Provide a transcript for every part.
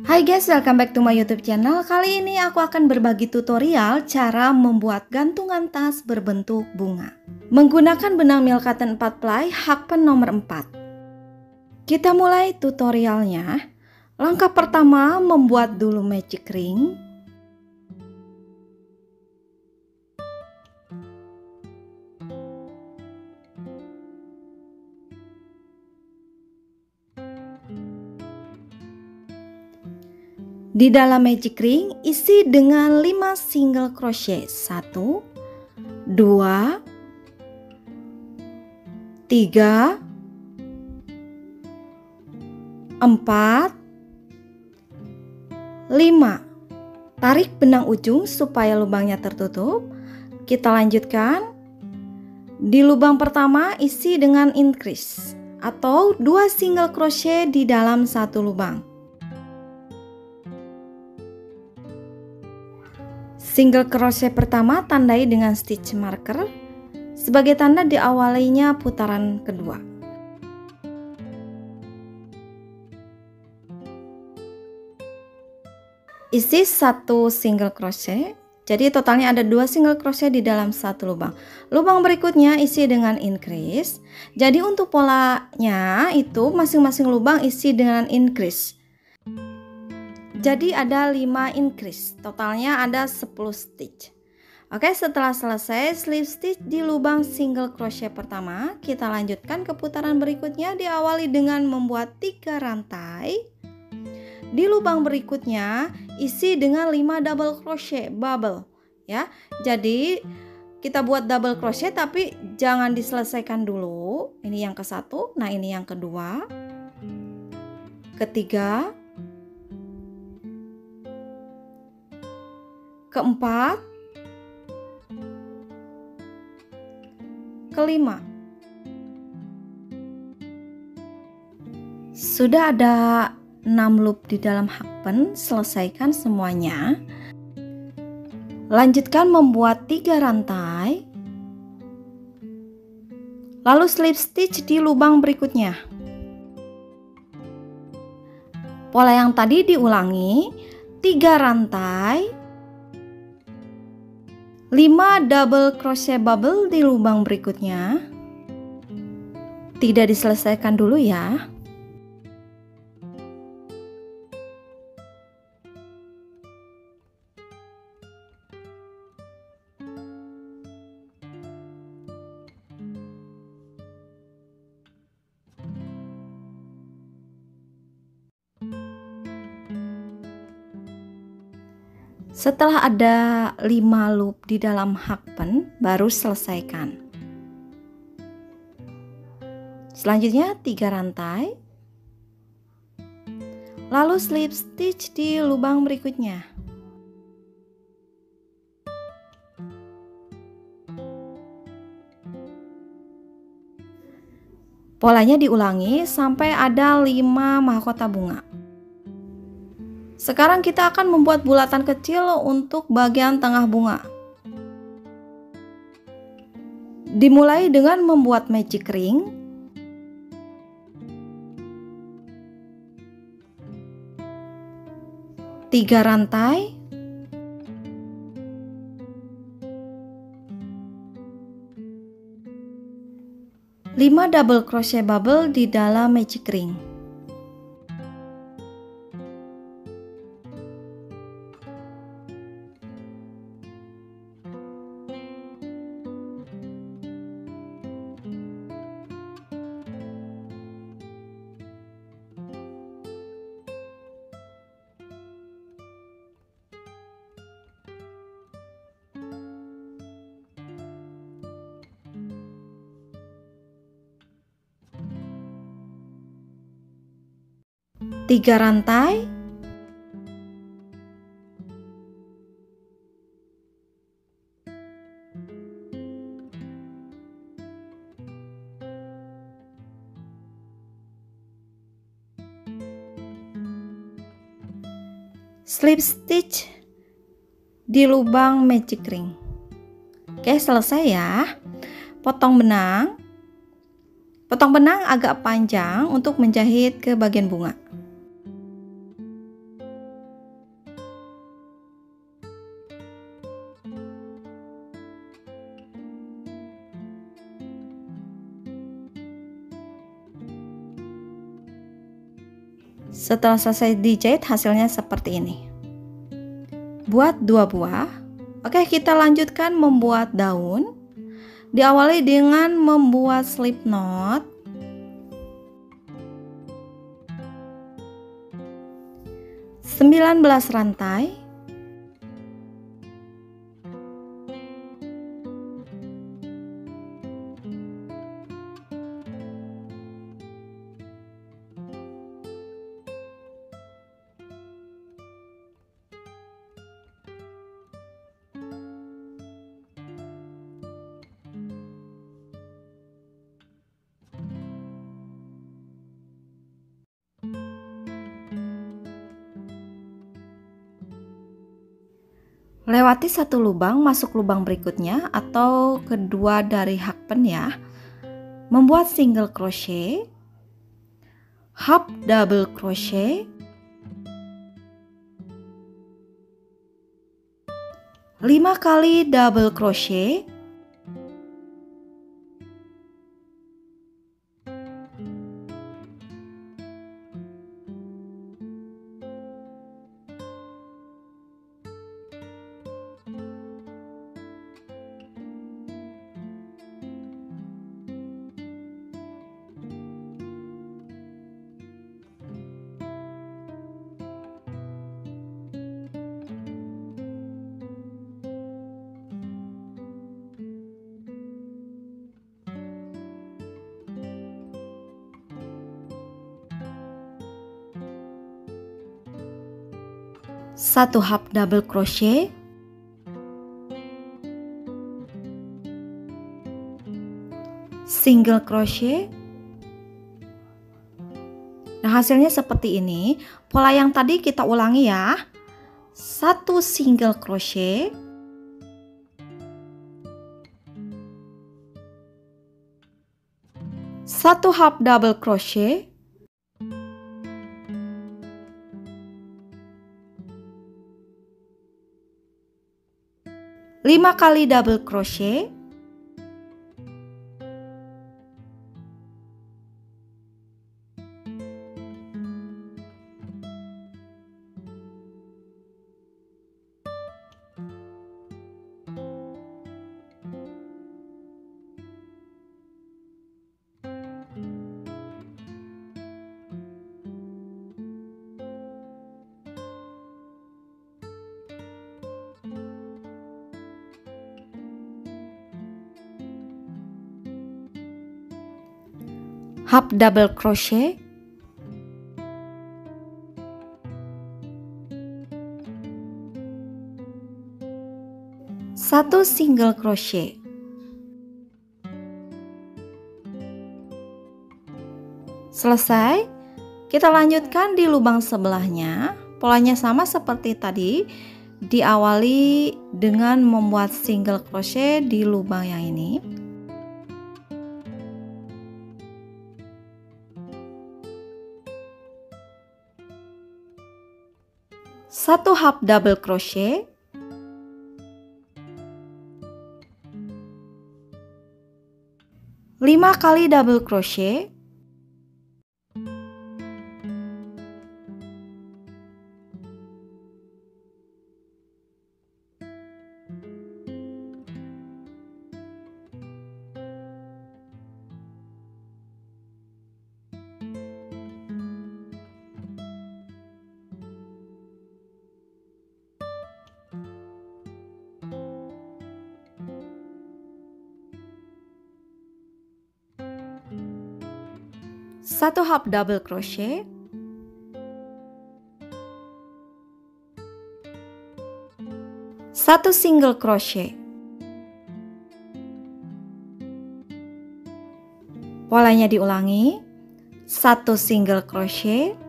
Hai guys, welcome back to my YouTube channel. Kali ini aku akan berbagi tutorial cara membuat gantungan tas berbentuk bunga menggunakan benang Milk Cotton 4 ply Hakpen nomor 4. Kita mulai tutorialnya. Langkah pertama, membuat dulu magic ring. Di dalam magic ring isi dengan 5 single crochet. 1 2 3 4 5. Tarik benang ujung supaya lubangnya tertutup. Kita lanjutkan. Di lubang pertama isi dengan increase atau 2 single crochet di dalam satu lubang. Single crochet pertama tandai dengan stitch marker sebagai tanda diawalinya putaran kedua. Isi 1 single crochet, jadi totalnya ada 2 single crochet di dalam satu lubang. Lubang berikutnya isi dengan increase. Jadi untuk polanya itu masing-masing lubang isi dengan increase. Jadi ada 5 increase, totalnya ada 10 stitch. Oke, setelah selesai slip stitch di lubang single crochet pertama, kita lanjutkan ke putaran berikutnya diawali dengan membuat 3 rantai. Di lubang berikutnya isi dengan 5 double crochet bubble ya. Jadi kita buat double crochet tapi jangan diselesaikan dulu. Ini yang ke satu, nah ini yang kedua, ketiga, keempat, kelima. Sudah ada 6 loop di dalam hakpen, selesaikan semuanya. Lanjutkan membuat 3 rantai. Lalu slip stitch di lubang berikutnya. Pola yang tadi diulangi, 3 rantai, 5 double crochet bubble di lubang berikutnya. Tidak diselesaikan dulu ya. Setelah ada 5 loop di dalam hakpen, baru selesaikan. Selanjutnya 3 rantai. Lalu slip stitch di lubang berikutnya. Polanya diulangi sampai ada 5 mahkota bunga. Sekarang kita akan membuat bulatan kecil untuk bagian tengah bunga. Dimulai dengan membuat magic ring. Tiga rantai. Lima double crochet bubble di dalam magic ring. Tiga rantai. Slip stitch di lubang magic ring. Oke, selesai ya. Potong benang. Potong benang agak panjang untuk menjahit ke bagian bunga. Setelah selesai dijahit, hasilnya seperti ini. Buat 2 buah. Oke, kita lanjutkan membuat daun. Diawali dengan membuat slip knot. 19 rantai. Lewati satu lubang, masuk lubang berikutnya atau kedua dari hakpen ya. Membuat single crochet, half double crochet, 5 kali double crochet, satu half double crochet, single crochet. Nah, hasilnya seperti ini. Pola yang tadi kita ulangi ya. 1 single crochet, 1 half double crochet, 5 kali double crochet, half double crochet, 1 single crochet. Selesai. Kita lanjutkan di lubang sebelahnya. Polanya sama seperti tadi. Diawali dengan membuat single crochet di lubang yang ini. Satu half double crochet, 5 kali double crochet, satu half double crochet, satu single crochet. Polanya diulangi, satu single crochet,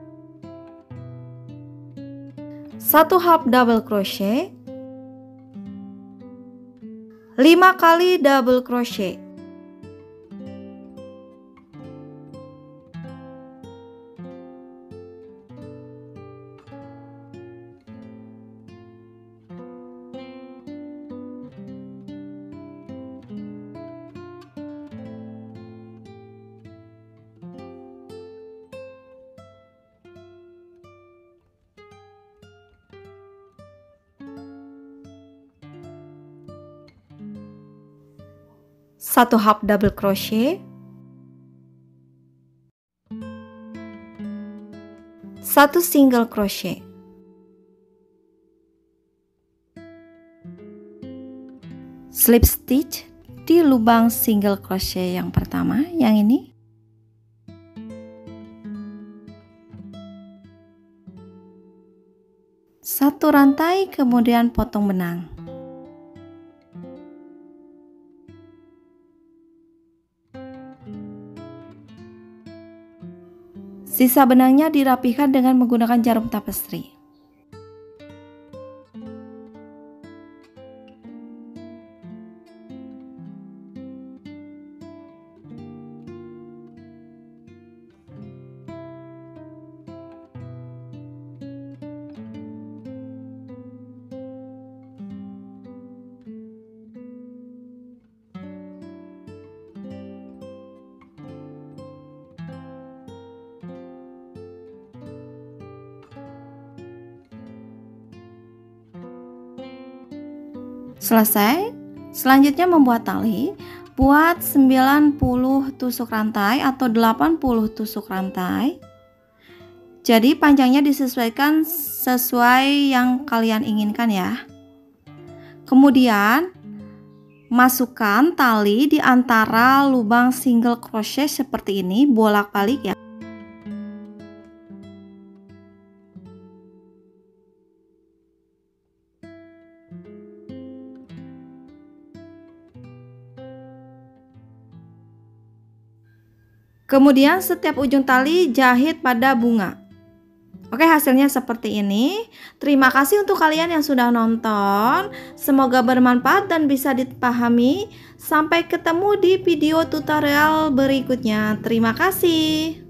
satu half double crochet, 5 kali double crochet. Satu half double crochet, satu single crochet, slip stitch di lubang single crochet yang pertama, yang ini, satu rantai, kemudian potong benang. Sisa benangnya dirapihkan dengan menggunakan jarum tapestry. Selesai. Selanjutnya membuat tali. Buat 90 tusuk rantai atau 80 tusuk rantai. Jadi panjangnya disesuaikan sesuai yang kalian inginkan ya. Kemudian masukkan tali di antara lubang single crochet seperti ini, bolak-balik ya. Kemudian setiap ujung tali jahit pada bunga. Oke, hasilnya seperti ini. Terima kasih untuk kalian yang sudah nonton. Semoga bermanfaat dan bisa dipahami. Sampai ketemu di video tutorial berikutnya. Terima kasih.